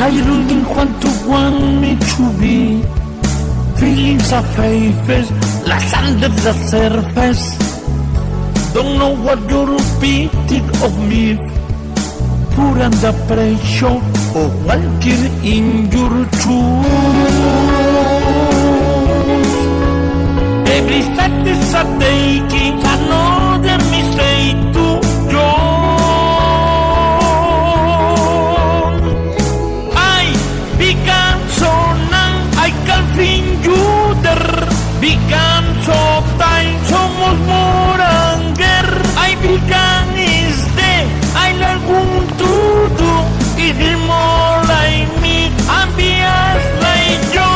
Childhood want to want me to be. Feelings are faces, las under the surface. Don't know what you're repeating of me. Put under pressure or walking in your shoes. Every step is a taking another mistake to John. I began so now I can find you there. Began so time somos more anger. I began is there. I learn to do it is more like me and be as like you.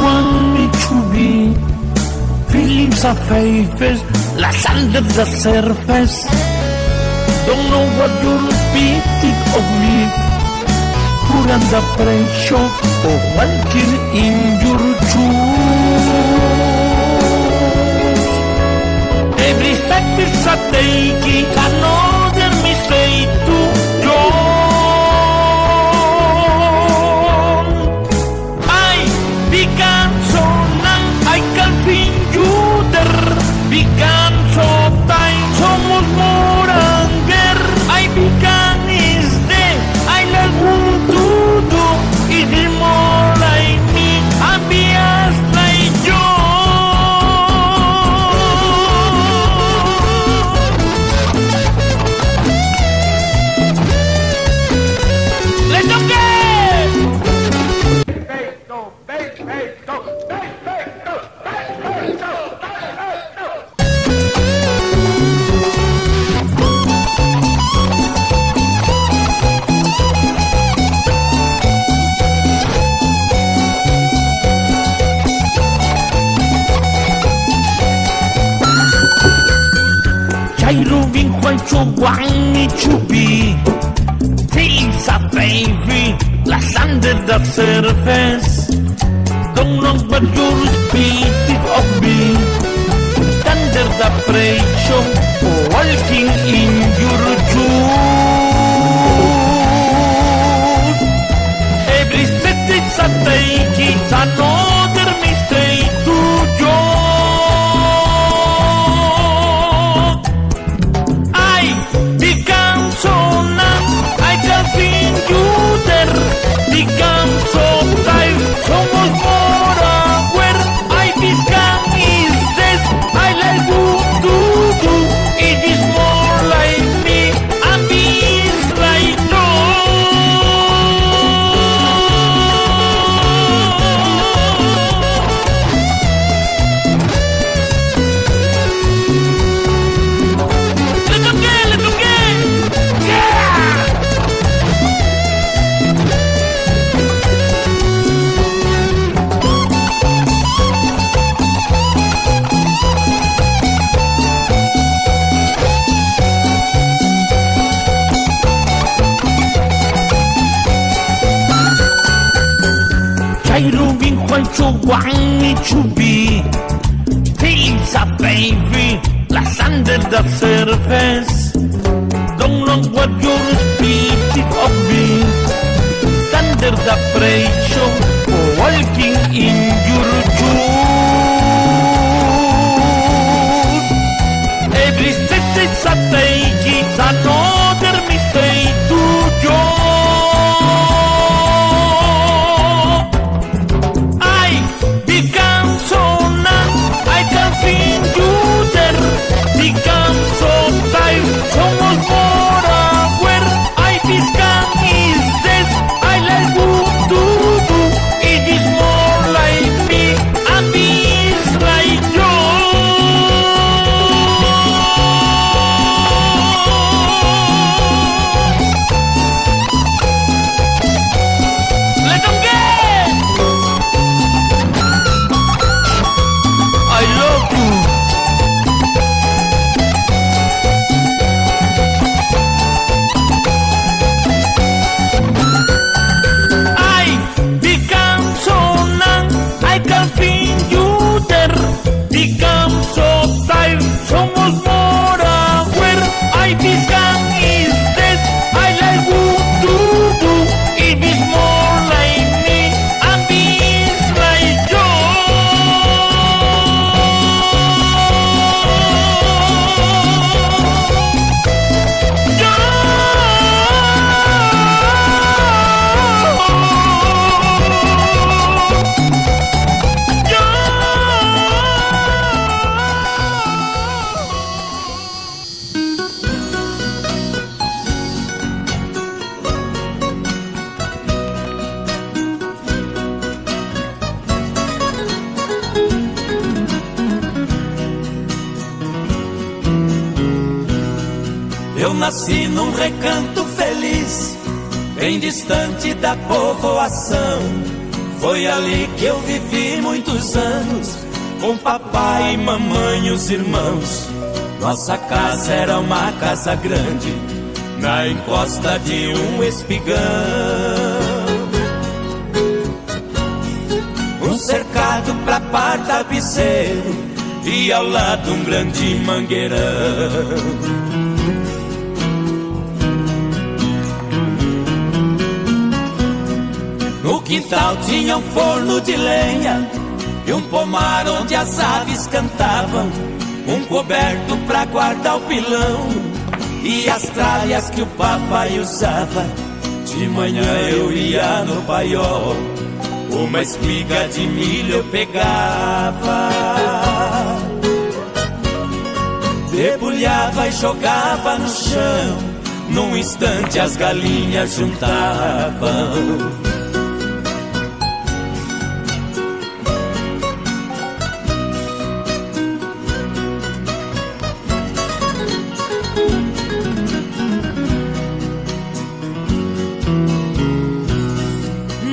Want me to be. Feelings are faces, las under the surface. Don't know what you're repeating of me. Put under pressure or walking in your shoes. Every step is a taking another mistake to John. Began so now I can find you there. Began so time somos more anger. I began is there. I learn to do it is more like me and be as like you. Let's go! Childhood what you want me to be. Feelings are baby, las under the surface. Don't know what you're speaking of me. Under the pressure, walking in your shoes. Every step is a take, it's another mistake to you. I began so now, I can find you there. Began so time, somos more aware. I began is this, I like you to do. It is more like me, and me is like you. Childhood what you want me to be. Feelings are baby, las under the surface. Don't know what you're speaking of me. Under the pressure, walking in your shoes. Every step is a take, it's another mistake to you. Began so now I can find you there. Began so time somos more aware. I began is this. I like you to do. It is more like me Eu nasci num recanto feliz, bem distante da povoação. Foi ali que eu vivi muitos anos, com papai e mamãe e os irmãos. Nossa casa era uma casa grande, na encosta de um espigão. Um cercado pra par tapeceiro e ao lado um grande mangueirão. No quintal tinha um forno de lenha e um pomar onde as aves cantavam, um coberto pra guardar o pilão e as tralhas que o papai usava. De manhã eu ia no paiol, uma espiga de milho eu pegava, debulhava e jogava no chão. Num instante as galinhas juntavam.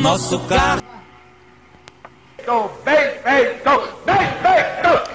Nosso carro bem feito, bem feito.